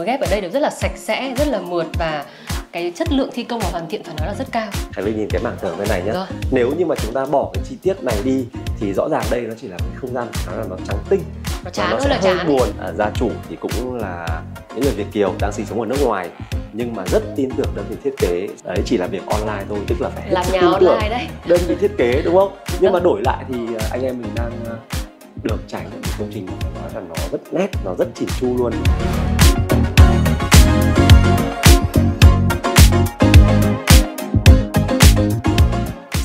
mối ghép ở đây đều rất là sạch sẽ, rất là mượt và cái chất lượng thi công và hoàn thiện phải nói là rất cao. Khánh Linh nhìn cái mảng tường bên này nhá. Rồi. Nếu như mà chúng ta bỏ cái chi tiết này đi thì rõ ràng đây nó chỉ là cái không gian nó trắng tinh. Nó chán nó hơn là hơi chán. buồn. Gia chủ thì cũng là những người Việt kiều đang sinh sống ở nước ngoài nhưng mà rất tin tưởng đơn vị thiết kế. Đấy chỉ là việc online thôi, tức là phải làm nhà tin tưởng online đấy. đơn vị thiết kế đúng không? Nhưng mà đổi lại thì anh em mình đang được trải nghiệm một công trình phải nói là nó rất nét, nó rất chỉn chu luôn.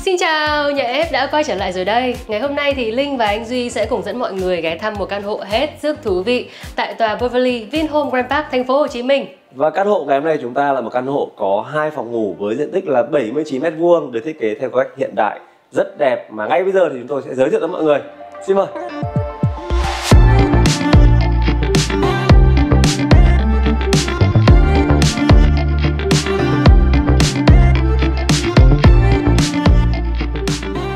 Xin chào, nhà ép đã quay trở lại rồi đây. Ngày hôm nay thì Linh và anh Duy sẽ cùng dẫn mọi người ghé thăm một căn hộ hết sức thú vị tại tòa Beverly Vinhome Grand Park, thành phố Hồ Chí Minh. Và căn hộ ngày hôm nay chúng ta là một căn hộ có 2 phòng ngủ với diện tích là 79 m², được thiết kế theo cách hiện đại, rất đẹp mà ngay bây giờ thì chúng tôi sẽ giới thiệu cho mọi người. Xin mời.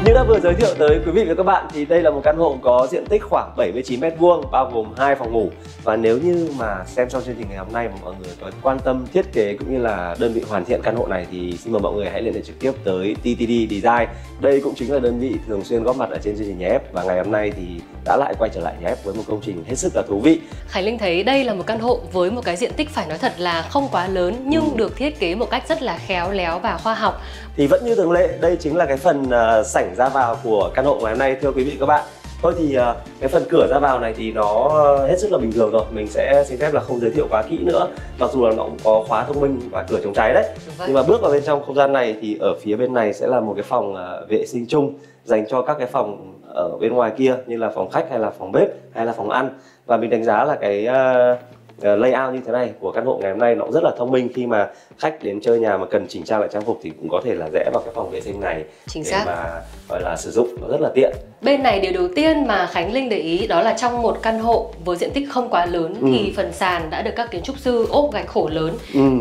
Như đã vừa giới thiệu tới quý vị và các bạn thì đây là một căn hộ có diện tích khoảng 79 m², bao gồm 2 phòng ngủ. Và nếu như mà xem trong chương trình ngày hôm nay mà mọi người có quan tâm thiết kế cũng như là đơn vị hoàn thiện căn hộ này thì xin mời mọi người hãy liên hệ trực tiếp tới TTD Design. Đây cũng chính là đơn vị thường xuyên góp mặt ở trên chương trình Nhà Ép và ngày hôm nay thì đã lại quay trở lại Nhà Ép với một công trình hết sức là thú vị. Khánh Linh thấy đây là một căn hộ với một cái diện tích phải nói thật là không quá lớn nhưng được thiết kế một cách rất là khéo léo và khoa học. Thì vẫn như thường lệ, đây chính là cái phần sảnh ra vào của căn hộ ngày hôm nay thưa quý vị và các bạn. Thôi thì cái phần cửa ra vào này thì nó hết sức là bình thường rồi. Mình sẽ xin phép là không giới thiệu quá kỹ nữa. Mặc dù là nó cũng có khóa thông minh và cửa chống cháy đấy. Nhưng mà bước vào bên trong không gian này thì ở phía bên này sẽ là một cái phòng vệ sinh chung dành cho các cái phòng ở bên ngoài kia như là phòng khách hay là phòng bếp hay là phòng ăn. Và mình đánh giá là cái layout như thế này của căn hộ ngày hôm nay nó cũng rất là thông minh, khi mà khách đến chơi nhà mà cần chỉnh trang lại trang phục thì cũng có thể là rẽ vào cái phòng vệ sinh này để mà gọi là sử dụng, nó rất là tiện. Bên này điều đầu tiên mà Khánh Linh để ý đó là trong một căn hộ với diện tích không quá lớn thì phần sàn đã được các kiến trúc sư ốp gạch khổ lớn.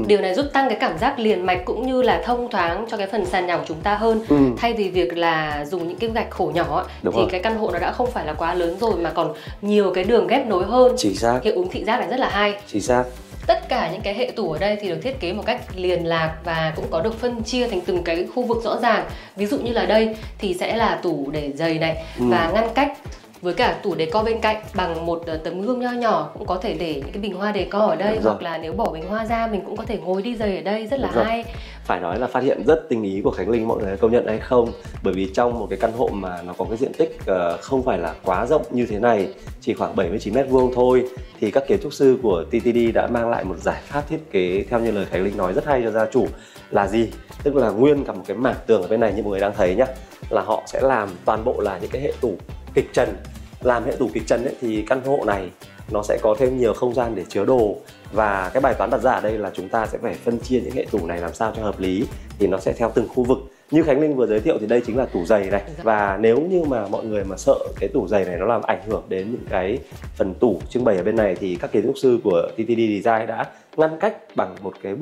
Điều này giúp tăng cái cảm giác liền mạch cũng như là thông thoáng cho cái phần sàn nhà của chúng ta hơn. Thay vì việc là dùng những cái gạch khổ nhỏ thì cái căn hộ nó đã không phải là quá lớn rồi mà còn nhiều cái đường ghép nối hơn. Chính xác. Hiệu ứng thị giác này rất là hay. Chính xác. Tất cả những cái hệ tủ ở đây thì được thiết kế một cách liền lạc và cũng có được phân chia thành từng cái khu vực rõ ràng. Ví dụ như là đây thì sẽ là tủ để giày này và ngăn cách với cả tủ decor bên cạnh bằng một tấm gương nho nhỏ, cũng có thể để những cái bình hoa decor ở đây, hoặc là nếu bỏ bình hoa ra mình cũng có thể ngồi đi giày ở đây, rất là hay. Phải nói là phát hiện rất tinh ý của Khánh Linh, mọi người công nhận hay không? Bởi vì trong một cái căn hộ mà nó có cái diện tích không phải là quá rộng như thế này, chỉ khoảng 79 m² thôi, thì các kiến trúc sư của TTD đã mang lại một giải pháp thiết kế theo như lời Khánh Linh nói rất hay cho gia chủ. Là gì? Tức là nguyên cả một cái mảng tường ở bên này như mọi người đang thấy nhá, là họ sẽ làm toàn bộ là những cái hệ tủ kịch trần. Làm hệ tủ kịch trần ấy, thì căn hộ này nó sẽ có thêm nhiều không gian để chứa đồ. Và cái bài toán đặt ra ở đây là chúng ta sẽ phải phân chia những hệ tủ này làm sao cho hợp lý. Thì nó sẽ theo từng khu vực. Như Khánh Linh vừa giới thiệu thì đây chính là tủ giày này. Và nếu như mà mọi người mà sợ cái tủ giày này nó làm ảnh hưởng đến những cái phần tủ trưng bày ở bên này, thì các kiến trúc sư của TTD Design đã ngăn cách bằng một cái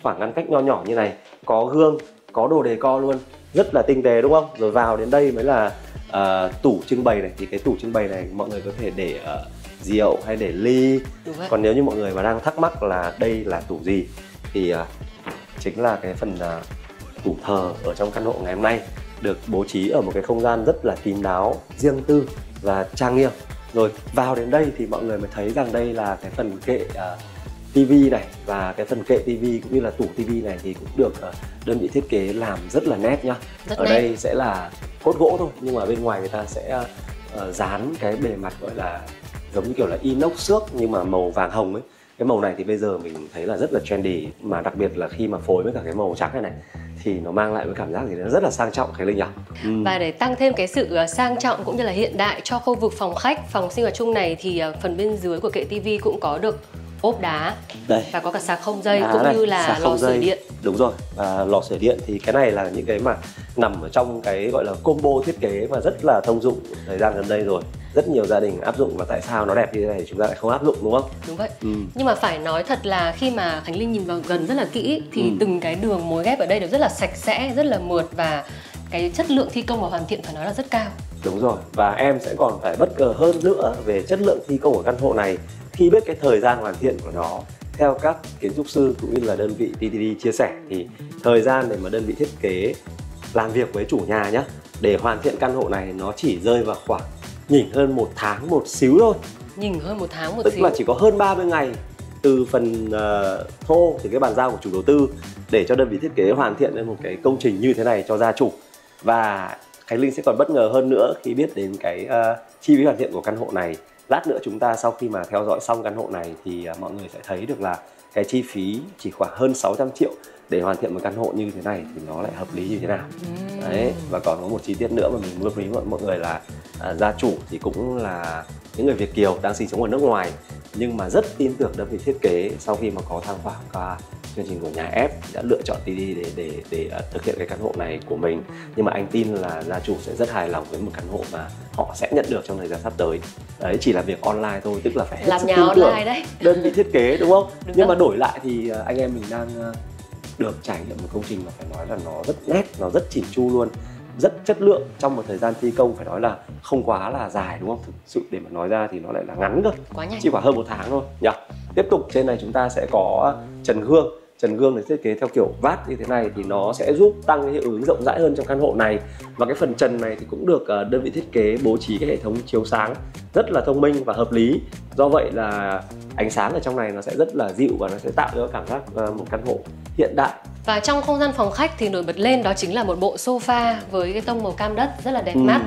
khoảng ngăn cách nho nhỏ như này. Có gương, có đồ decor luôn, rất là tinh tế đúng không? Rồi vào đến đây mới là tủ trưng bày này. Thì cái tủ trưng bày này mọi người có thể để rượu hay để ly. Còn nếu như mọi người mà đang thắc mắc là đây là tủ gì thì chính là cái phần tủ thờ ở trong căn hộ ngày hôm nay, được bố trí ở một cái không gian rất là kín đáo, riêng tư và trang nghiêm. Rồi vào đến đây thì mọi người mới thấy rằng đây là cái phần kệ TV này, và cái phần kệ TV cũng như là tủ TV này thì cũng được đơn vị thiết kế làm rất là nét nhá. Ở đây sẽ là cốt gỗ thôi, nhưng mà bên ngoài người ta sẽ dán cái bề mặt gọi là giống như kiểu là inox xước nhưng mà màu vàng hồng ấy. Cái màu này thì bây giờ mình thấy là rất là trendy, mà đặc biệt là khi mà phối với cả cái màu trắng này thì nó mang lại cái cảm giác gì đó rất là sang trọng Khánh Linh nhỉ. Và để tăng thêm cái sự sang trọng cũng như là hiện đại cho khu vực phòng khách, phòng sinh hoạt chung này thì phần bên dưới của kệ TV cũng có được ốp đá đây, và có cả sạc không dây cũng như là lò sưởi điện. Đúng rồi, và lò sưởi điện thì cái này là những cái mà nằm ở trong cái gọi là combo thiết kế mà rất là thông dụng thời gian gần đây rồi. Rất nhiều gia đình áp dụng, và tại sao nó đẹp như thế này chúng ta lại không áp dụng đúng không? Đúng vậy. Nhưng mà phải nói thật là khi mà Khánh Linh nhìn vào gần rất là kỹ thì từng cái đường mối ghép ở đây đều rất là sạch sẽ, rất là mượt, và cái chất lượng thi công và hoàn thiện phải nói là rất cao. Đúng rồi, và em sẽ còn phải bất ngờ hơn nữa về chất lượng thi công của căn hộ này khi biết cái thời gian hoàn thiện của nó, theo các kiến trúc sư cũng như là đơn vị TTD chia sẻ thì thời gian để mà đơn vị thiết kế làm việc với chủ nhà nhé, để hoàn thiện căn hộ này nó chỉ rơi vào khoảng nhỉnh hơn 1 tháng một xíu thôi. Nhỉnh hơn 1 tháng một Tức xíu. là chỉ có hơn 30 ngày từ phần thô, từ cái bàn giao của chủ đầu tư để cho đơn vị thiết kế hoàn thiện lên một cái công trình như thế này cho gia chủ. Và Khánh Linh sẽ còn bất ngờ hơn nữa khi biết đến cái chi phí hoàn thiện của căn hộ này. Lát nữa chúng ta sau khi mà theo dõi xong căn hộ này thì mọi người sẽ thấy được là cái chi phí chỉ khoảng hơn 600 triệu để hoàn thiện một căn hộ như thế này thì nó lại hợp lý như thế nào. Đấy, và còn có một chi tiết nữa mà mình lưu ý mọi người là gia chủ thì cũng là những người Việt kiều đang sinh sống ở nước ngoài, nhưng mà rất tin tưởng đơn vị thiết kế. Sau khi mà có tham khảo qua chương trình của nhà F đã lựa chọn TD để thực hiện cái căn hộ này của mình. Nhưng mà anh tin là gia chủ sẽ rất hài lòng với một căn hộ mà họ sẽ nhận được trong thời gian sắp tới. Đấy, chỉ là việc online thôi, tức là phải hết làm sức nhà tin tưởng online đấy. đơn vị thiết kế, đúng không? Đúng Nhưng rồi. mà đổi lại thì anh em mình đang được trải nghiệm một công trình mà phải nói là nó rất nét, nó rất chỉn chu luôn, rất chất lượng trong một thời gian thi công phải nói là không quá là dài, đúng không? Thực sự để mà nói ra thì nó lại là ngắn cơ, Quá nhanh. chỉ khoảng hơn 1 tháng thôi nhỉ. Tiếp tục trên này chúng ta sẽ có trần gương. Trần gương được thiết kế theo kiểu vát như thế này thì nó sẽ giúp tăng cái hiệu ứng rộng rãi hơn trong căn hộ này. Và cái phần trần này thì cũng được đơn vị thiết kế bố trí cái hệ thống chiếu sáng rất là thông minh và hợp lý. Do vậy là ánh sáng ở trong này nó sẽ rất là dịu và nó sẽ tạo cho cảm giác một căn hộ hiện đại. Và trong không gian phòng khách thì nổi bật lên đó chính là một bộ sofa với cái tông màu cam đất rất là đẹp mắt,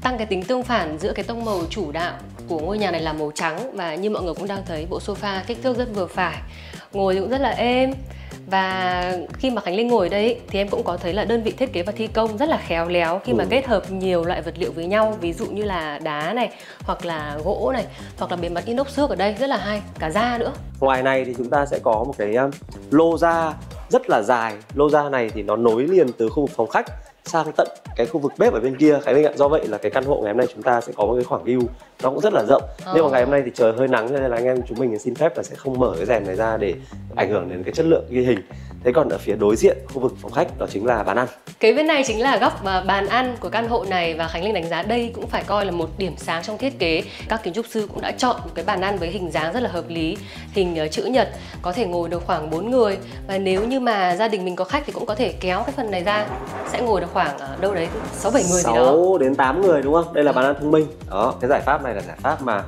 tăng cái tính tương phản giữa cái tông màu chủ đạo của ngôi nhà này là màu trắng. Và như mọi người cũng đang thấy, bộ sofa kích thước rất vừa phải, ngồi cũng rất là êm. Và khi mà Khánh Linh ngồi đây thì em cũng có thấy là đơn vị thiết kế và thi công rất là khéo léo khi mà kết hợp nhiều loại vật liệu với nhau, ví dụ như là đá này, hoặc là gỗ này, hoặc là bề mặt inox xước ở đây rất là hay, cả da nữa. Ngoài này thì chúng ta sẽ có một cái lô ra rất là dài. Lô ra này thì nó nối liền từ khu vực phòng khách sang tận cái khu vực bếp ở bên kia. Khánh Linh ạ, do vậy là cái căn hộ ngày hôm nay chúng ta sẽ có một cái khoảng view nó cũng rất là rộng. Nhưng mà ngày hôm nay thì trời hơi nắng cho nên là anh em chúng mình xin phép là sẽ không mở cái rèm này ra để ảnh hưởng đến cái chất lượng ghi hình. Thế còn ở phía đối diện khu vực phòng khách đó chính là bàn ăn. Kế bên này chính là góc bàn ăn của căn hộ này, và Khánh Linh đánh giá đây cũng phải coi là một điểm sáng trong thiết kế. Các kiến trúc sư cũng đã chọn một cái bàn ăn với hình dáng rất là hợp lý, hình chữ nhật, có thể ngồi được khoảng 4 người. Và nếu như mà gia đình mình có khách thì cũng có thể kéo cái phần này ra, sẽ ngồi được khoảng đâu đấy 6-7 người gì đó. 6 đến 8 người đúng không? Đây là bàn ăn thông minh. Đó, cái giải pháp này là giải pháp mà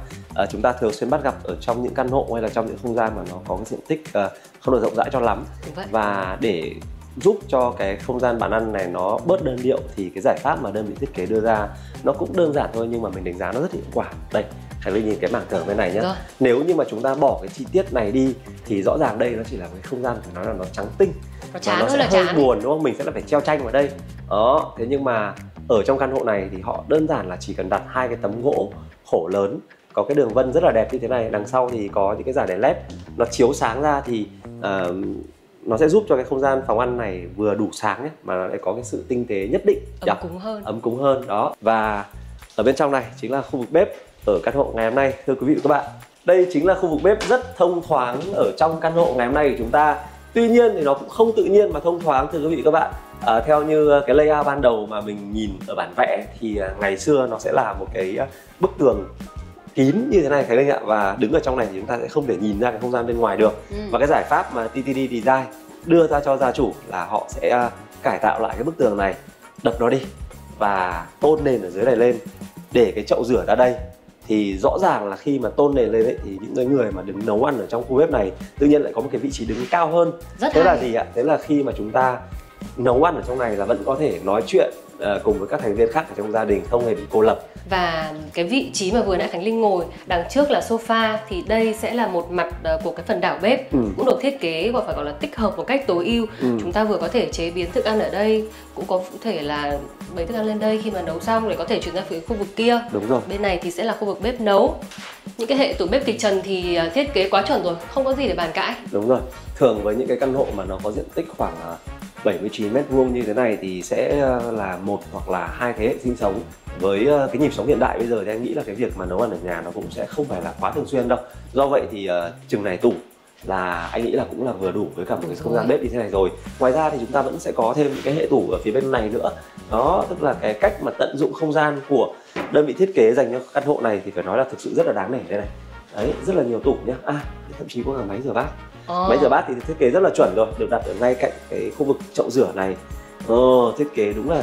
chúng ta thường xuyên bắt gặp ở trong những căn hộ hay là trong những không gian mà nó có cái diện tích không được rộng rãi cho lắm. Và để giúp cho cái không gian bàn ăn này nó bớt đơn điệu thì cái giải pháp mà đơn vị thiết kế đưa ra nó cũng đơn giản thôi, nhưng mà mình đánh giá nó rất hiệu quả. Đây, Khánh Linh nhìn cái mảng tường bên này nhé. Nếu như mà chúng ta bỏ cái chi tiết này đi thì rõ ràng đây nó chỉ là cái không gian phải nói là nó trắng tinh, nó chán nó hơn sẽ là hơi chán buồn đúng không? Mình sẽ là phải treo tranh vào đây. Đó, thế nhưng mà ở trong căn hộ này thì họ đơn giản là chỉ cần đặt 2 cái tấm gỗ khổ lớn có cái đường vân rất là đẹp như thế này, đằng sau thì có những cái dải đèn led nó chiếu sáng ra thì nó sẽ giúp cho cái không gian phòng ăn này vừa đủ sáng nhé, mà nó lại có cái sự tinh tế nhất định, ấm cúng hơn đó. Và ở bên trong này chính là khu vực bếp ở căn hộ ngày hôm nay. Thưa quý vị và các bạn, đây chính là khu vực bếp rất thông thoáng ở trong căn hộ ngày hôm nay của chúng ta. Tuy nhiên thì nó cũng không tự nhiên mà thông thoáng, thưa quý vị và các bạn. Theo như cái layout ban đầu mà mình nhìn ở bản vẽ thì ngày xưa nó sẽ là một cái bức tường kín như thế này Khánh Linh ạ, và đứng ở trong này thì chúng ta sẽ không thể nhìn ra cái không gian bên ngoài được. Và cái giải pháp mà TTD Design đưa ra cho gia chủ là họ sẽ cải tạo lại cái bức tường này, đập nó đi và tôn nền ở dưới này lên, để cái chậu rửa ra đây. Thì rõ ràng là khi mà tôn nền lên ấy, thì những người mà đứng nấu ăn ở trong khu bếp này tự nhiên lại có một cái vị trí đứng cao hơn. Thế là gì ạ? Thế là khi mà chúng ta nấu ăn ở trong này là vẫn có thể nói chuyện cùng với các thành viên khác ở trong gia đình, không hề bị cô lập. Và cái vị trí mà vừa nãy Khánh Linh ngồi, đằng trước là sofa, thì đây sẽ là một mặt của cái phần đảo bếp, cũng được thiết kế và phải gọi là tích hợp một cách tối ưu. Chúng ta vừa có thể chế biến thức ăn ở đây, cũng có thể là bày thức ăn lên đây khi mà nấu xong để có thể chuyển ra phía khu vực kia. Đúng rồi. Bên này thì sẽ là khu vực bếp nấu. Những cái hệ tủ bếp kitchen thì thiết kế quá chuẩn rồi, không có gì để bàn cãi. Đúng rồi. Thường với những cái căn hộ mà nó có diện tích khoảng 79 m² như thế này thì sẽ là một hoặc là 2 thế hệ sinh sống. Với cái nhịp sống hiện đại bây giờ thì anh nghĩ là cái việc mà nấu ăn ở nhà nó cũng sẽ không phải là quá thường xuyên đâu. Do vậy thì chừng này tủ là anh nghĩ là cũng là vừa đủ với cả một cái không gian bếp như thế này rồi. Ngoài ra thì chúng ta vẫn sẽ có thêm những cái hệ tủ ở phía bên này nữa. Đó, tức là cái cách mà tận dụng không gian của đơn vị thiết kế dành cho căn hộ này thì phải nói là thực sự rất là đáng nể đây này. Đấy, rất là nhiều tủ nhá. Thậm chí có cả máy rửa bát. Máy rửa bát thì thiết kế rất là chuẩn rồi, được đặt ở ngay cạnh cái khu vực chậu rửa này. Thiết kế đúng là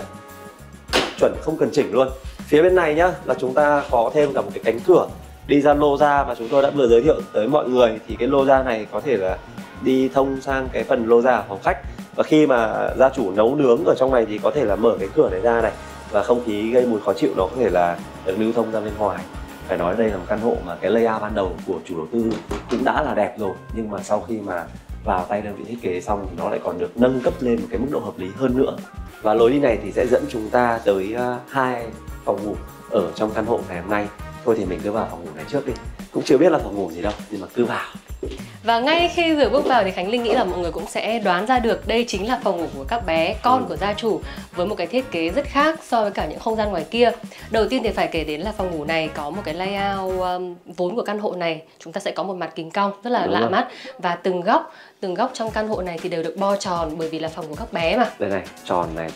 chuẩn, không cần chỉnh luôn. Phía bên này nhá là chúng ta có thêm cả một cái cánh cửa đi ra lô ra mà chúng tôi đã vừa giới thiệu tới mọi người. Thì cái lô ra này có thể là đi thông sang cái phần lô ra ở phòng khách. Và khi mà gia chủ nấu nướng ở trong này thì có thể là mở cái cửa này ra này, và không khí gây mùi khó chịu nó có thể là được lưu thông ra bên ngoài. Phải nói đây là một căn hộ mà cái layout ban đầu của chủ đầu tư cũng đã là đẹp rồi, nhưng mà sau khi mà vào tay đơn vị thiết kế xong thì nó lại còn được nâng cấp lên một cái mức độ hợp lý hơn nữa. Và lối đi này thì sẽ dẫn chúng ta tới 2 phòng ngủ ở trong căn hộ ngày hôm nay. Thôi thì mình cứ vào phòng ngủ này trước đi. Cũng chưa biết là phòng ngủ gì đâu, nhưng mà cứ vào. Và ngay khi vừa bước vào thì Khánh Linh nghĩ là mọi người cũng sẽ đoán ra được đây chính là phòng ngủ của các bé, con của gia chủ, với một cái thiết kế rất khác so với cả những không gian ngoài kia. Đầu tiên thì phải kể đến là phòng ngủ này có một cái layout vốn của căn hộ này. Chúng ta sẽ có một mặt kính cong rất là lạ mắt, và từng góc trong căn hộ này thì đều được bo tròn, bởi vì là phòng của các bé mà. Đây này, tròn này,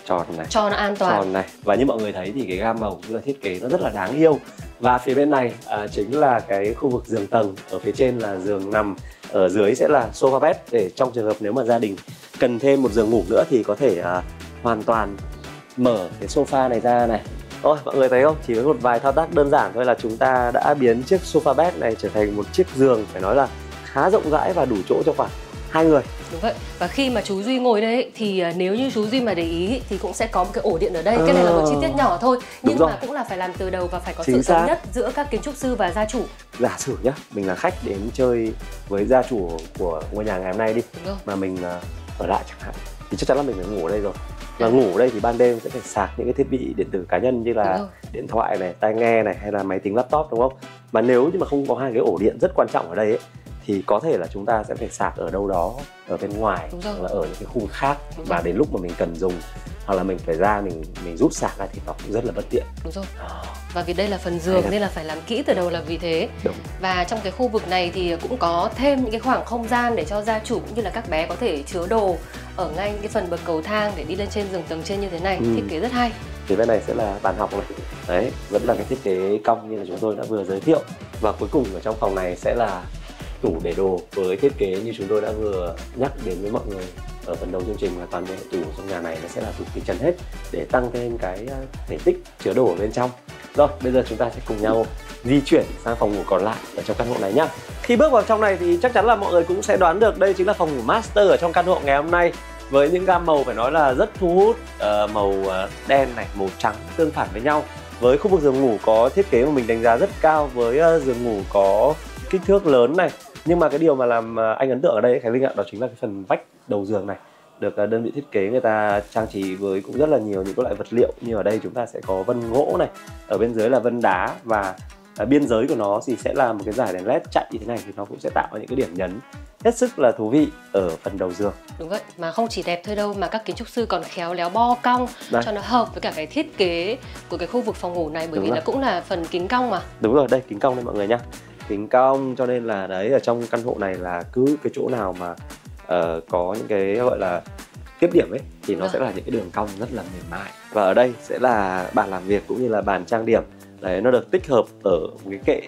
cho nó an toàn. Tròn này. Và như mọi người thấy thì cái gam màu cũng là thiết kế nó rất là đáng yêu. Và phía bên này chính là cái khu vực giường tầng, ở phía trên là giường nằm, ở dưới sẽ là sofa bed, để trong trường hợp nếu mà gia đình cần thêm một giường ngủ nữa thì có thể hoàn toàn mở cái sofa này ra này. Ôi, mọi người thấy không? Chỉ với một vài thao tác đơn giản thôi là chúng ta đã biến chiếc sofa bed này trở thành một chiếc giường phải nói là khá rộng rãi và đủ chỗ cho khoảng 2 người. Đúng vậy. Và khi mà chú Duy ngồi đây thì nếu như chú Duy mà để ý thì cũng sẽ có một cái ổ điện ở đây. Cái này là một chi tiết nhỏ thôi, nhưng mà cũng là phải làm từ đầu và phải có sự thống nhất giữa các kiến trúc sư và gia chủ. Giả sử nhá, mình là khách đến chơi với gia chủ của ngôi nhà ngày hôm nay đi, mà mình ở lại chẳng hạn, thì chắc chắn là mình phải ngủ ở đây rồi. Và ngủ ở đây thì ban đêm sẽ phải sạc những cái thiết bị điện tử cá nhân như là điện thoại này, tai nghe này, hay là máy tính laptop, đúng không? Mà nếu như mà không có 2 cái ổ điện rất quan trọng ở đây ấy, thì có thể là chúng ta sẽ phải sạc ở đâu đó ở bên ngoài, hoặc là ở những cái khu vực khác, và đến lúc mà mình cần dùng hoặc là mình phải ra mình rút sạc ra thì nó cũng rất là bất tiện. Đúng rồi. Và vì đây là phần giường nên là phải làm kỹ từ đầu là vì thế. Và trong cái khu vực này thì cũng có thêm những cái khoảng không gian để cho gia chủ cũng như là các bé có thể chứa đồ ở ngay cái phần bậc cầu thang để đi lên trên giường tầng trên như thế này. Thiết kế rất hay. Thì bên này sẽ là bàn học này. Đấy, vẫn là cái thiết kế cong như là chúng tôi đã vừa giới thiệu. Và cuối cùng ở trong phòng này sẽ là tủ để đồ với thiết kế như chúng tôi đã vừa nhắc đến với mọi người ở phần đầu chương trình, là toàn bộ tủ trong nhà này nó sẽ là tủ kính chắn hết để tăng thêm cái thể tích chứa đồ ở bên trong. Rồi, bây giờ chúng ta sẽ cùng nhau di chuyển sang phòng ngủ còn lại ở trong căn hộ này nhá. Khi bước vào trong này thì chắc chắn là mọi người cũng sẽ đoán được đây chính là phòng ngủ master ở trong căn hộ ngày hôm nay, với những gam màu phải nói là rất thu hút, màu đen này, màu trắng tương phản với nhau. Với khu vực giường ngủ có thiết kế mà mình đánh giá rất cao, với giường ngủ có kích thước lớn này. Nhưng mà cái điều mà làm anh ấn tượng ở đây Khánh Linh ạ, đó chính là cái phần vách đầu giường này, được đơn vị thiết kế người ta trang trí với cũng rất là nhiều những cái loại vật liệu. Như ở đây chúng ta sẽ có vân gỗ này, ở bên dưới là vân đá, và biên giới của nó thì sẽ là một cái dải đèn led chạy như thế này, thì nó cũng sẽ tạo ra những cái điểm nhấn hết sức là thú vị ở phần đầu giường. Đúng vậy, mà không chỉ đẹp thôi đâu mà các kiến trúc sư còn khéo léo bo cong cho nó hợp với cả cái thiết kế của cái khu vực phòng ngủ này, bởi vì là cũng là phần kính cong mà. Đúng rồi, đây kính cong đây mọi người nhá. Kính cong, cho nên là đấy, ở trong căn hộ này là cứ cái chỗ nào mà có những cái gọi là tiếp điểm ấy thì nó sẽ là những cái đường cong rất là mềm mại. Và ở đây sẽ là bàn làm việc cũng như là bàn trang điểm. Đấy, nó được tích hợp ở một cái kệ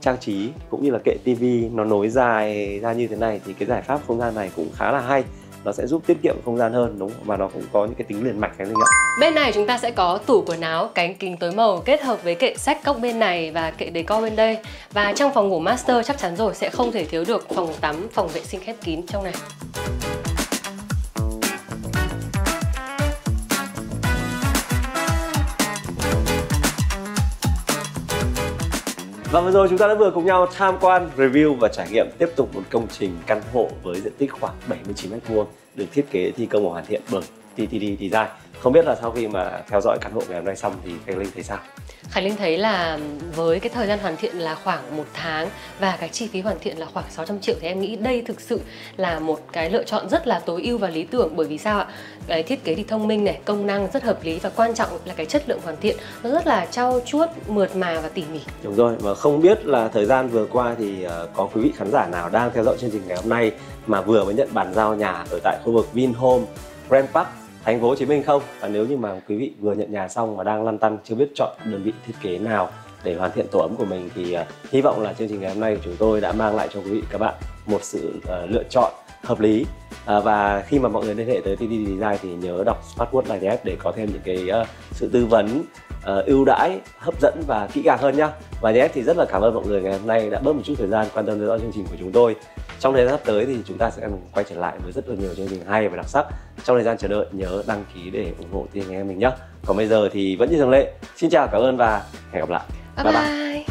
trang trí cũng như là kệ tivi, nó nối dài ra như thế này, thì cái giải pháp không gian này cũng khá là hay. Nó sẽ giúp tiết kiệm không gian hơn, đúng không? Và nó cũng có những cái tính liền mạch cái linh ạ. Bên này chúng ta sẽ có tủ quần áo, cánh kính tối màu kết hợp với kệ sách cốc bên này và kệ decor bên đây. Và trong phòng ngủ master chắc chắn rồi sẽ không thể thiếu được phòng tắm, phòng vệ sinh khép kín trong này. Và vừa rồi chúng ta đã vừa cùng nhau tham quan, review và trải nghiệm tiếp tục một công trình căn hộ với diện tích khoảng 79m2 được thiết kế thi công và hoàn thiện bởi TTD Design. Không biết là sau khi mà theo dõi căn hộ ngày hôm nay xong thì Khánh Linh thấy sao? Khánh Linh thấy là với cái thời gian hoàn thiện là khoảng 1 tháng và cái chi phí hoàn thiện là khoảng 600 triệu thì em nghĩ đây thực sự là một cái lựa chọn rất là tối ưu và lý tưởng. Bởi vì sao ạ? Cái thiết kế thì thông minh này, công năng rất hợp lý, và quan trọng là cái chất lượng hoàn thiện nó rất là trau chuốt, mượt mà và tỉ mỉ. Đúng rồi, và không biết là thời gian vừa qua thì có quý vị khán giả nào đang theo dõi chương trình ngày hôm nay mà vừa mới nhận bàn giao nhà ở tại khu vực Vinhome Grand Park Thành phố Hồ Chí Minh không? Và nếu như mà quý vị vừa nhận nhà xong mà đang lăn tăn chưa biết chọn đơn vị thiết kế nào để hoàn thiện tổ ấm của mình. Thì hy vọng là chương trình ngày hôm nay của chúng tôi đã mang lại cho quý vị các bạn một sự lựa chọn hợp lý. Và khi mà mọi người liên hệ tới TD Design thì nhớ đọc Smart World IDF để có thêm những cái sự tư vấn ưu đãi, hấp dẫn và kỹ càng hơn nhá. Và IDF thì rất là cảm ơn mọi người ngày hôm nay đã bớt một chút thời gian quan tâm theo dõi chương trình của chúng tôi. Trong thời gian sắp tới thì chúng ta sẽ quay trở lại với rất là nhiều chương trình hay và đặc sắc. Trong thời gian chờ đợi nhớ đăng ký để ủng hộ team anh em mình nhé. Còn bây giờ thì vẫn như thường lệ, xin chào, cảm ơn và hẹn gặp lại. Bye bye.